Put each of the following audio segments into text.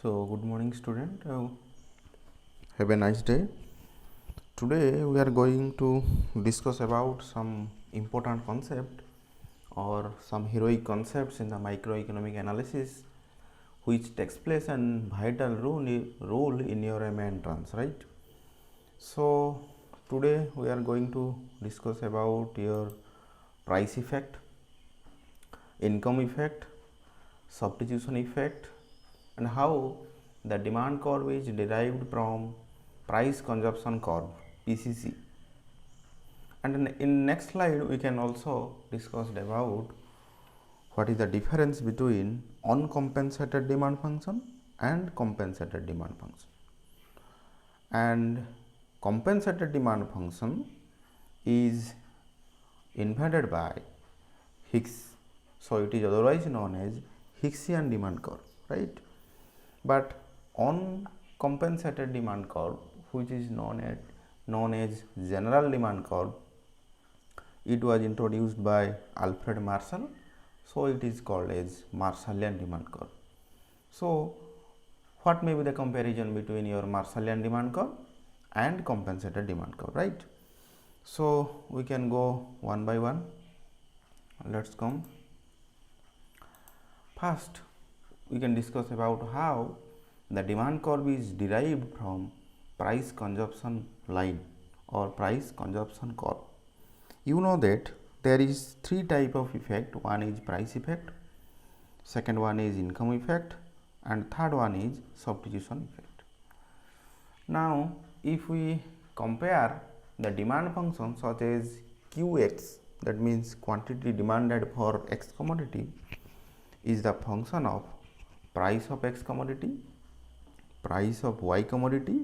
So, good morning, student. Have a nice day. Today, we are going to discuss about some important concept or some heroic concepts in the microeconomic analysis, which takes place and vital role in your MA entrance, right? So, today we are going to discuss about your price effect, income effect, substitution effect, and how the demand curve is derived from price consumption curve PCC. And in next slide we can also discuss about what is the difference between uncompensated demand function and compensated demand function. And compensated demand function is invented by Hicks, so it is otherwise known as Hicksian demand curve, right? But uncompensated demand curve, which is known as general demand curve, it was introduced by Alfred Marshall, so it is called as Marshallian demand curve. So, what may be the comparison between your Marshallian demand curve and compensated demand curve, right? So, we can go one by one. Let's come. First, we can discuss about how the demand curve is derived from price consumption line or price consumption curve. You know that there is three type of effect. One is price effect, second one is income effect, and third one is substitution effect. Now, if we compare the demand function such as Qx, that means quantity demanded for X commodity, is the function of price of X commodity, price of Y commodity,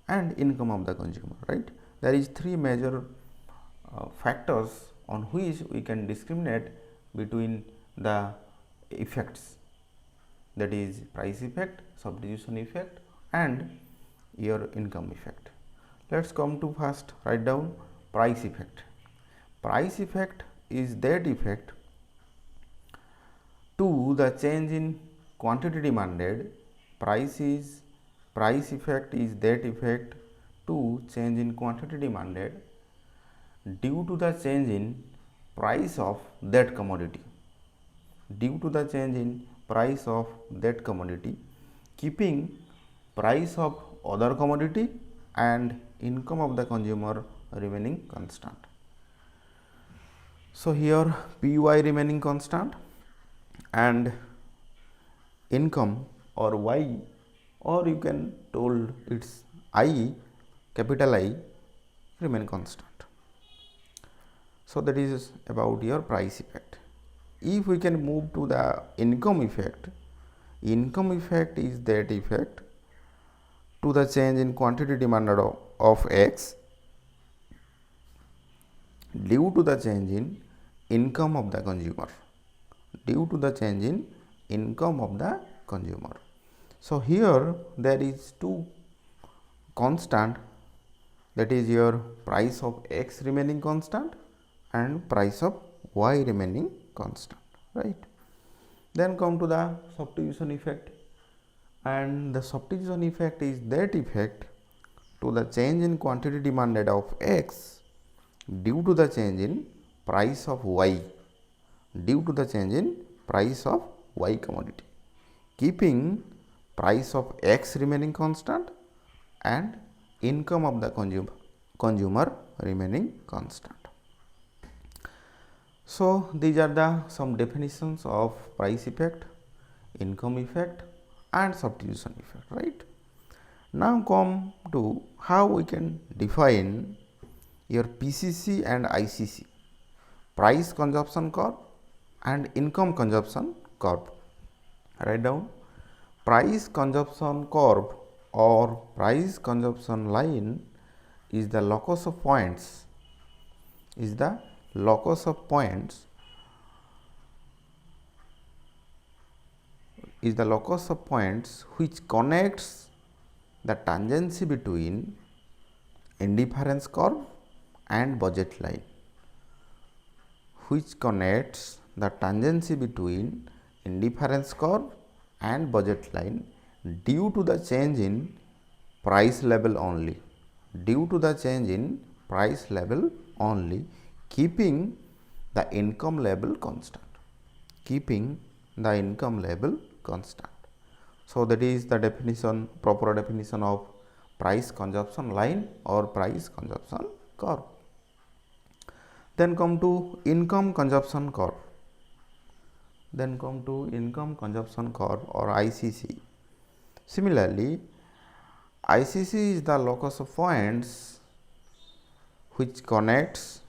and income of the consumer, right? There is three major factors on which we can discriminate between the effects, that is price effect, substitution effect, and your income effect. Let's come to first write down price effect. Price effect is that effect to the change in quantity demanded. Price effect is that effect to change in quantity demanded due to the change in price of that commodity. Due to the change in price of that commodity, keeping price of other commodity and income of the consumer remaining constant. So, here PY remaining constant and income or Y, or you can told it's I, capital I, remain constant. So, that is about your price effect. If we can move to the income effect is that effect to the change in quantity demanded of X due to the change in income of the consumer. Due to the change in income of the consumer. So, here there is two constant, that is your price of X remaining constant and price of Y remaining constant, right? Then come to the substitution effect, and the substitution effect is that effect to the change in quantity demanded of X due to the change in price of Y, due to the change in price of Y commodity, keeping price of X remaining constant and income of the consumer remaining constant. So, these are the some definitions of price effect, income effect, and substitution effect, right? Now, come to how we can define your PCC and ICC, price consumption curve and income consumption curve. Write down price consumption curve or price consumption line is the locus of points, which connects the tangency between indifference curve and budget line, which connects the tangency between indifference curve and budget line due to the change in price level only, due to the change in price level only, keeping the income level constant, keeping the income level constant. So, that is the definition, proper definition of price consumption line or price consumption curve. Then come to income consumption curve. Then come to income consumption curve or ICC. Similarly, ICC is the locus of points which connects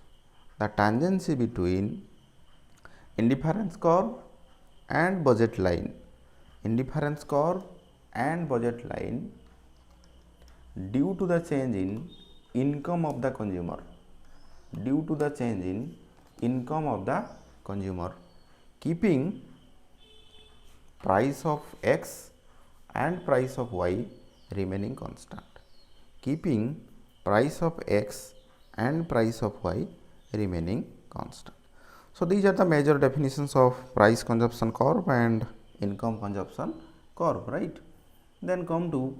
the tangency between indifference curve and budget line. Indifference curve and budget line due to the change in income of the consumer, due to the change in income of the consumer, keeping price of X and price of Y remaining constant, keeping price of X and price of Y remaining constant. So, these are the major definitions of price consumption curve and income consumption curve, right. Then come to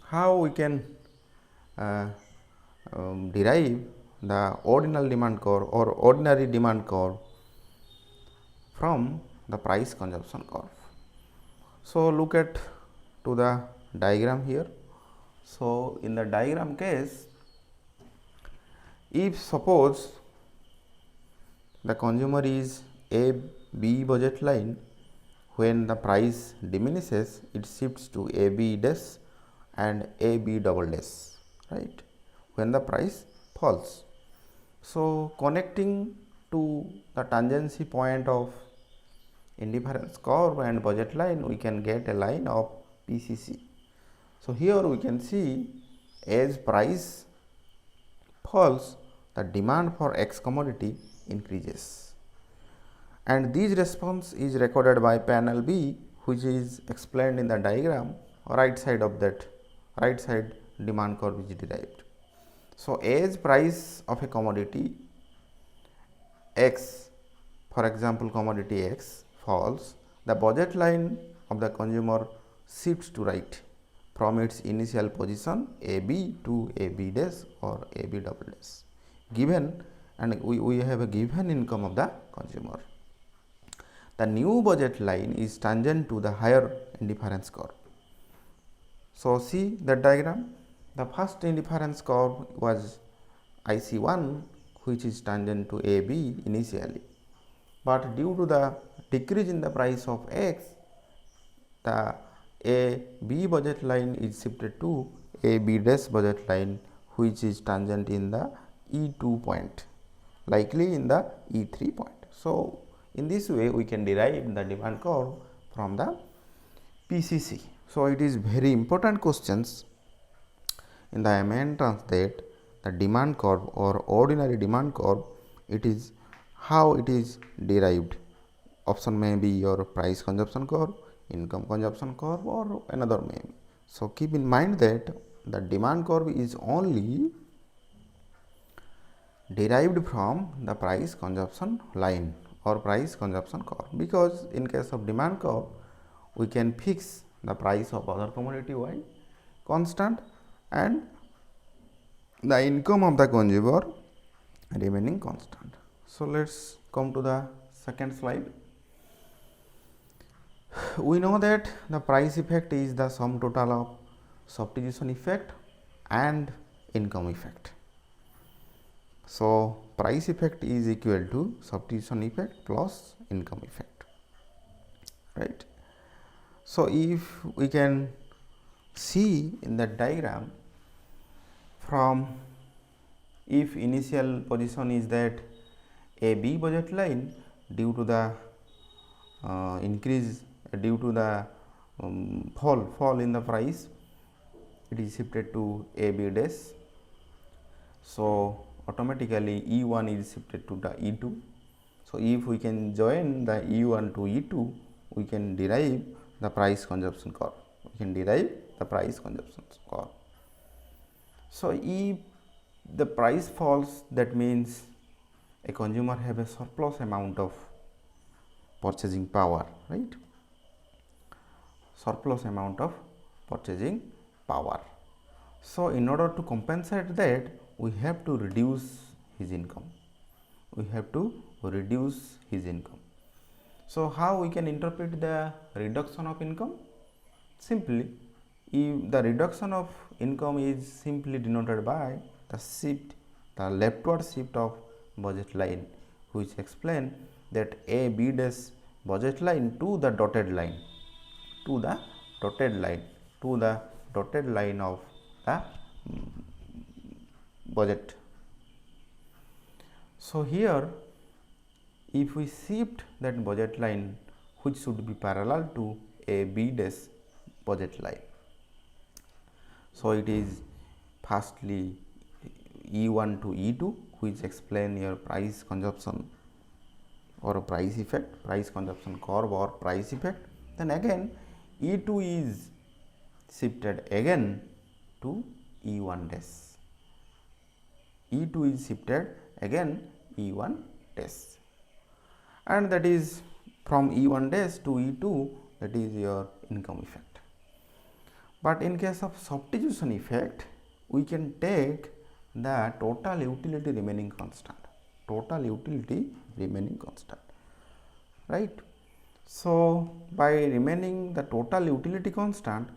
how we can derive the ordinal demand curve or ordinary demand curve from the price consumption curve. So, look at to the diagram here. So, in the diagram case, if suppose the consumer is A B budget line, when the price diminishes, it shifts to A B dash and A B double dash, right, when the price falls. So, connecting to the tangency point of indifference curve and budget line, we can get a line of PCC. So, here we can see as price falls, the demand for X commodity increases, and this response is recorded by panel B, which is explained in the diagram right side of that, right side demand curve is derived. So, as price of a commodity X, for example commodity X falls, the budget line of the consumer shifts to right from its initial position AB to AB dash or AB double dash, given, and we have a given income of the consumer. The new budget line is tangent to the higher indifference curve. So, see that diagram, the first indifference curve was IC1, which is tangent to AB initially, but due to the decrease in the price of X, the AB budget line is shifted to AB dash budget line, which is tangent in the E2 point, likely in the E3 point. So, in this way we can derive the demand curve from the PCC. So, it is very important questions in the main entrance that the demand curve or ordinary demand curve, it is how it is derived. Option may be your price consumption curve, income consumption curve, or another may be. So, keep in mind that the demand curve is only derived from the price consumption line or price consumption curve, because in case of demand curve we can fix the price of other commodity Y constant and the income of the consumer remaining constant. So, let us come to the second slide. We know that the price effect is the sum total of substitution effect and income effect. So, price effect is equal to substitution effect plus income effect, right. So, if we can see in the diagram, from if initial position is that a B budget line, due to the increase, due to the fall in the price, it is shifted to A B dash. So, automatically E1 is shifted to the E2. So, if we can join the E1 to E2, we can derive the price consumption curve. We can derive the price consumption curve. So, if the price falls, that means a consumer have a surplus amount of purchasing power, right. surplus amount of purchasing power. So, in order to compensate that, we have to reduce his income. We have to reduce his income. So, how we can interpret the reduction of income? Simply, if the reduction of income is simply denoted by the shift, the leftward shift of budget line, which explain that A B dash budget line to the dotted line, to the dotted line, to the dotted line of the budget. So, here if we shift that budget line, which should be parallel to A B dash budget line. So, it is firstly E1 to E2, which explain your price consumption or price effect, price consumption curve or price effect. Then again E2 is shifted again to E1 dash. E2 is shifted again E1 dash, and that is from E1 dash to E2, that is your income effect. But in case of substitution effect, we can take the total utility remaining constant, total utility remaining constant, right. So, by remaining the total utility constant,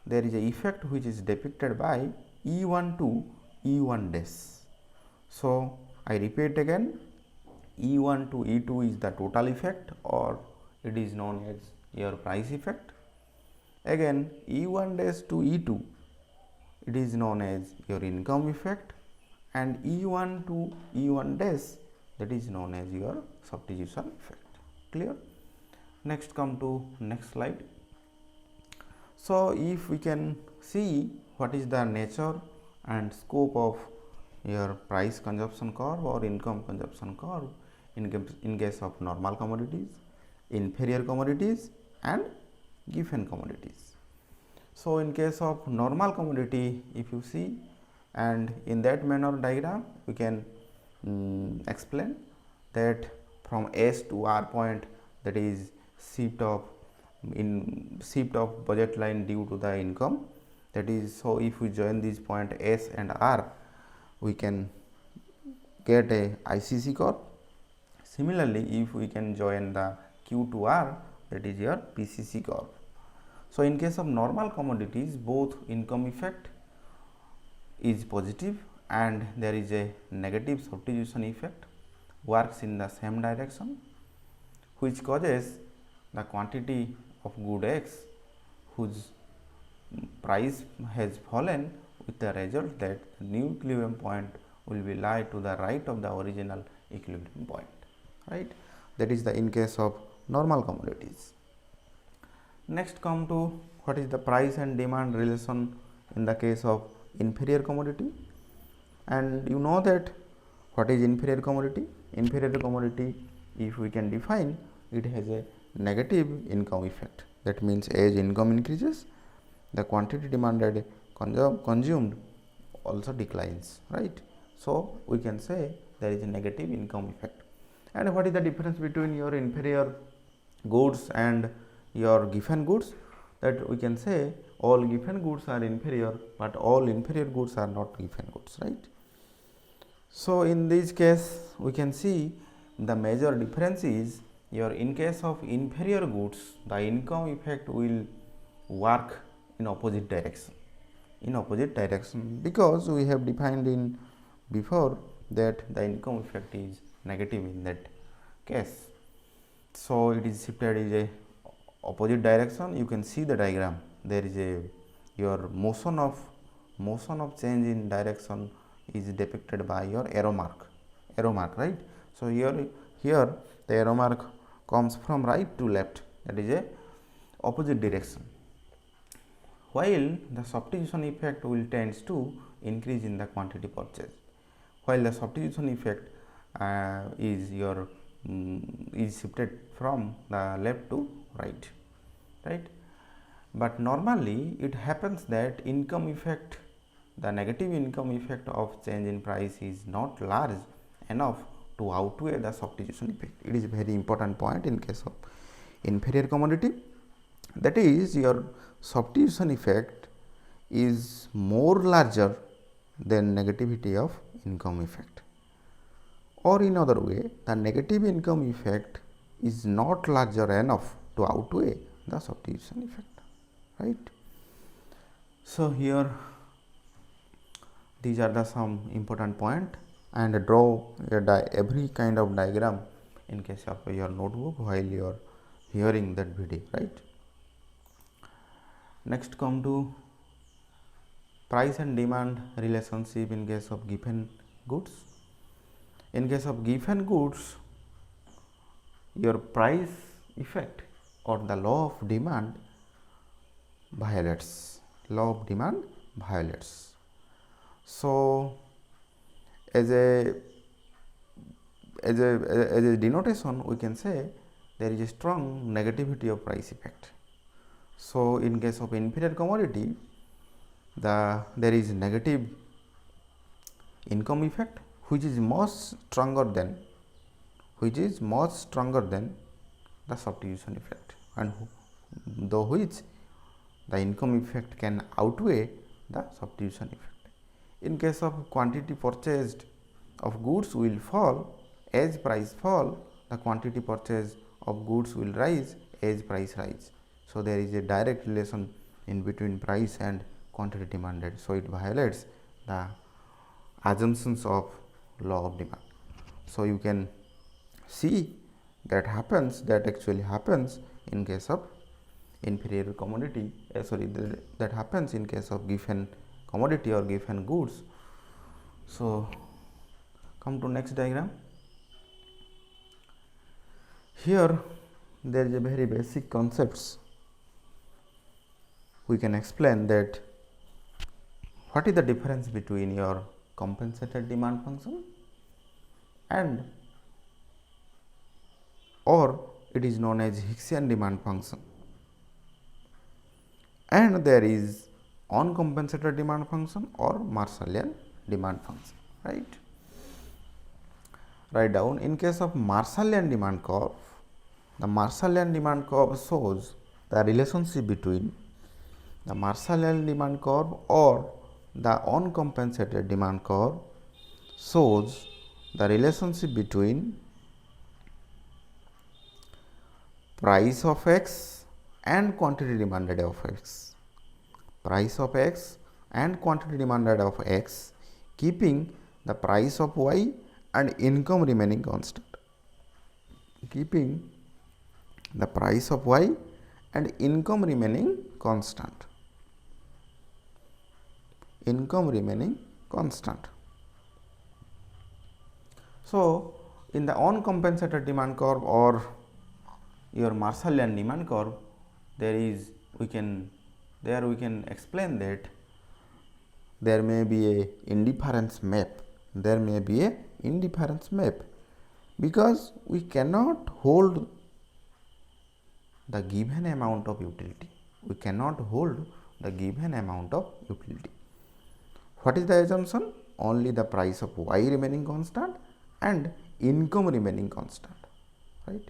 there is a effect which is depicted by E1 to E1 dash. So, I repeat again, E1 to E2 is the total effect, or it is known as your price effect. Again E1 dash to E2, it is known as your income effect, and E1 to E1 dash, that is known as your substitution effect. Clear? Next, come to next slide. So, if we can see what is the nature and scope of your price consumption curve or income consumption curve in case of normal commodities, inferior commodities and given commodities. So, in case of normal commodity, if you see, and in that manner diagram we can explain that from S to R point, that is shift of budget line due to the income, that is. So, if we join this point S and R, we can get a ICC curve. Similarly, if we can join the Q to R, that is your PCC curve. So, in case of normal commodities, both income effect is positive and there is a negative substitution effect works in the same direction, which causes the quantity of good X whose price has fallen, with the result that the new equilibrium point will be lie to the right of the original equilibrium point, right. That is the in case of normal commodities. Next, come to what is the price and demand relation in the case of inferior commodity, and you know that what is inferior commodity. Inferior commodity, if we can define, it has a negative income effect. That means as income increases, the quantity demanded consumed also declines, right. So, we can say there is a negative income effect. And what is the difference between your inferior goods and your given goods? That we can say all given goods are inferior, but all inferior goods are not given goods, right. So, in this case we can see the major difference is your in case of inferior goods, the income effect will work in opposite direction, because we have defined in before that the income effect is negative in that case. So, it is shifted is a opposite direction. You can see the diagram, there is a your motion of change in direction is depicted by your arrow mark, right. So, here the arrow mark comes from right to left, that is a opposite direction, while the substitution effect will tends to increase in the quantity purchased, while the substitution effect is your is shifted from the left to right, right. But normally it happens that income effect, the negative income effect of change in price is not large enough to outweigh the substitution effect. It is a very important point in case of inferior commodity. that is, your substitution effect is more larger than negativity of income effect, or in other way, the negative income effect is not larger enough to outweigh the substitution effect, right. So, here these are the some important point, and draw every kind of diagram in case of your notebook while you are hearing that video, right. Next, come to price and demand relationship in case of given goods. In case of given goods, your price effect or the law of demand violates. So, as a denotation, we can say there is a strong negativity of price effect. So, in case of inferior commodity, there is negative income effect, which is much stronger than the substitution effect, and though which the income effect can outweigh the substitution effect. In case of quantity purchased of goods will fall, as price fall, the quantity purchased of goods will rise as price rise. So, there is a direct relation in between price and quantity demanded. So, it violates the assumptions of law of demand. So, you can see that actually happens in case of inferior commodity, that happens in case of given commodity or given goods. So, come to next diagram. Here there is a very basic concepts. We can explain that what is the difference between your compensated demand function and, or it is known as Hicksian demand function, and there is uncompensated demand function or Marshallian demand function, right. Write down, in case of Marshallian demand curve, the Marshallian demand curve shows the relationship between the Marshallian demand curve or the uncompensated demand curve shows the relationship between price of x and quantity demanded of x. Price of x and quantity demanded of x, keeping the price of y and income remaining constant. Keeping the price of y and income remaining constant. So, in the uncompensated demand curve or your Marshallian demand curve, we can explain that there may be a indifference map. Because we cannot hold the given amount of utility. What is the assumption? Only the price of y remaining constant and income remaining constant, right.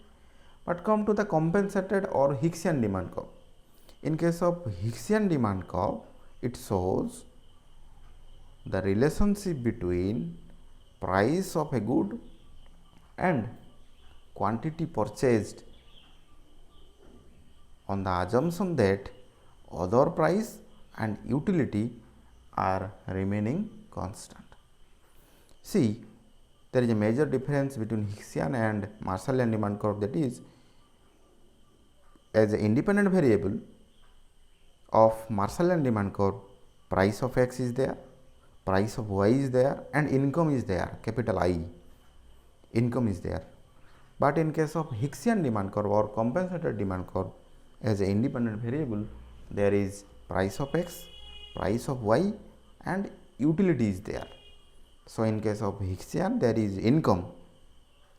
But come to the compensated or Hicksian demand curve. In case of Hicksian demand curve, it shows the relationship between price of a good and quantity purchased on the assumption that other price and utility are remaining constant. See, there is a major difference between Hicksian and Marshallian demand curve, that is, as an independent variable of Marshallian demand curve, price of x is there, price of y is there, and income is there, capital I, income is there. But in case of Hicksian demand curve or compensated demand curve, as an independent variable, there is price of x, price of y, and utility is there. So, in case of Hicksian, there is income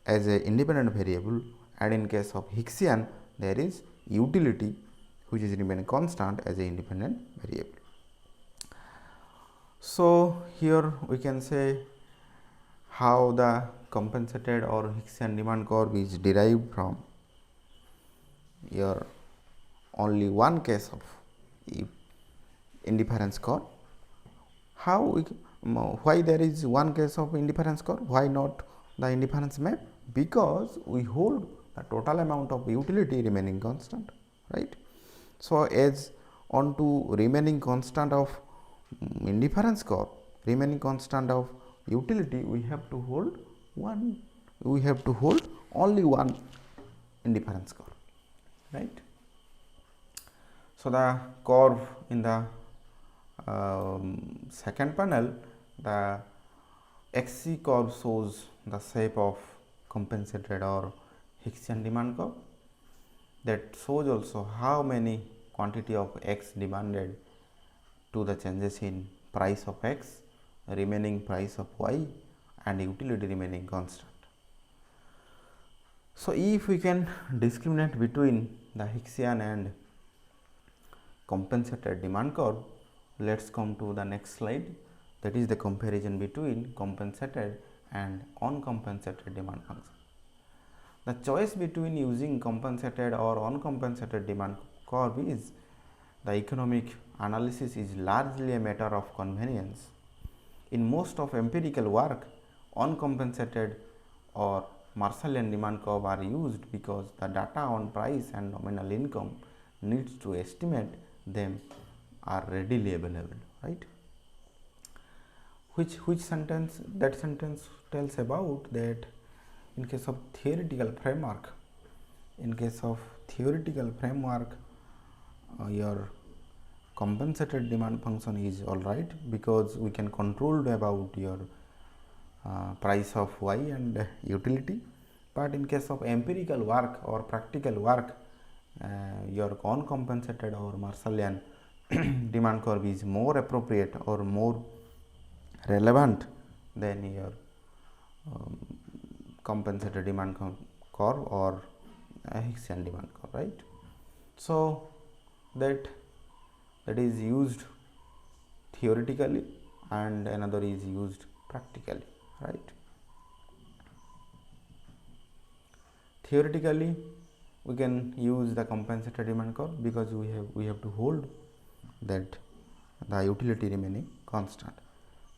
as an independent variable, and in case of Hicksian, there is utility which is remaining constant as an independent variable. So, here we can say how the compensated or Hicksian demand curve is derived from your only one case of indifference curve. How why there is one case of indifference curve? Why not the indifference map? Because we hold the total amount of utility remaining constant, right. So, as on to remaining constant of indifference curve, remaining constant of utility, we have to hold only one indifference curve, right. So, the curve in the second panel, the XC curve shows the shape of compensated or Hicksian demand curve, that shows also how many quantity of X demanded to the changes in price of X, remaining price of Y, and utility remaining constant. So, if we can discriminate between the Hicksian and compensated demand curve, let us come to the next slide, that is the comparison between compensated and uncompensated demand function. The choice between using compensated or uncompensated demand curve is the economic analysis is largely a matter of convenience. In most of empirical work, uncompensated or Marshallian demand curve are used because the data on price and nominal income needs to estimate them are readily available, right. Which sentence? That sentence tells about that in case of theoretical framework, your compensated demand function is all right, because we can control about your price of Y and utility. But in case of empirical work or practical work, your uncompensated or Marshallian demand curve is more appropriate or more relevant than your compensated demand curve or Hicksian demand curve, right. So, that is used theoretically and another is used practically, right. Theoretically, we can use the compensated demand curve because we have to hold that the utility remaining constant.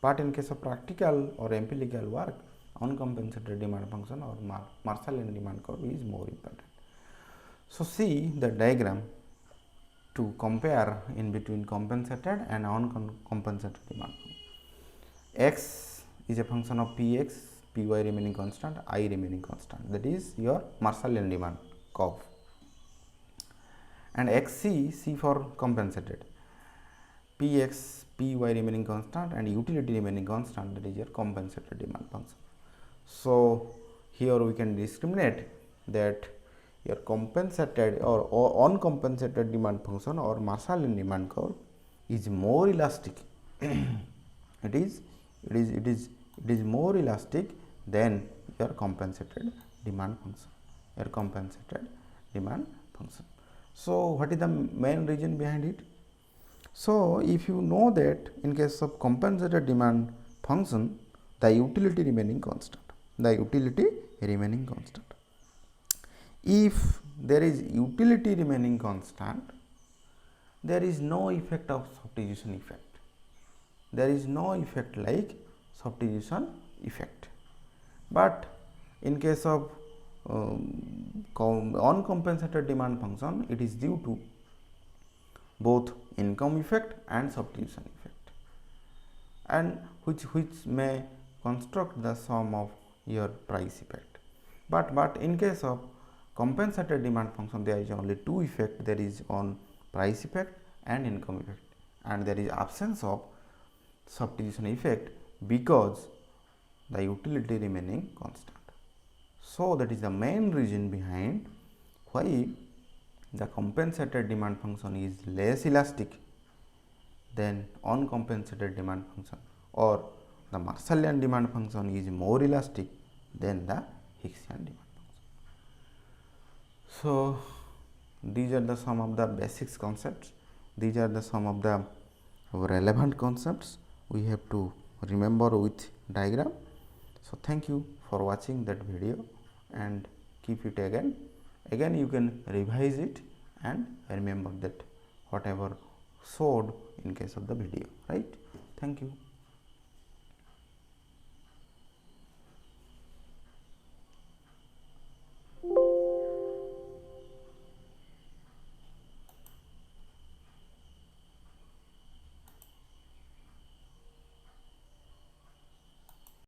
But in case of practical or empirical work, uncompensated demand function or Marshallian demand curve is more important. So, see the diagram to compare in between compensated and uncompensated demand function. X is a function of Px, Py remaining constant, I remaining constant, that is your Marshallian demand curve, and Xc, C for compensated, Px, Py remaining constant and utility remaining constant, that is your compensated demand function. So, here we can discriminate that your compensated or uncompensated demand function or Marshallian demand curve is more elastic. it is more elastic than your compensated demand function. So, what is the main reason behind it? So, if you know that in case of compensated demand function, the utility remaining constant. If there is utility remaining constant, there is no effect of substitution effect. There is no effect like substitution effect. But in case of uncompensated demand function, it is due to both income effect and substitution effect, and which may construct the sum of your price effect. But in case of compensated demand function, there is only two effect, there is on price effect and income effect, and there is absence of substitution effect because the utility remaining constant. So, that is the main reason behind why the compensated demand function is less elastic than uncompensated demand function, or the Marshallian demand function is more elastic than the Hicksian demand function. So, these are the some of the basics concepts, these are the some of the relevant concepts we have to remember with diagram. So, thank you for watching that video and keep it again you can revise it and remember that whatever showed in case of the video, right? Thank you.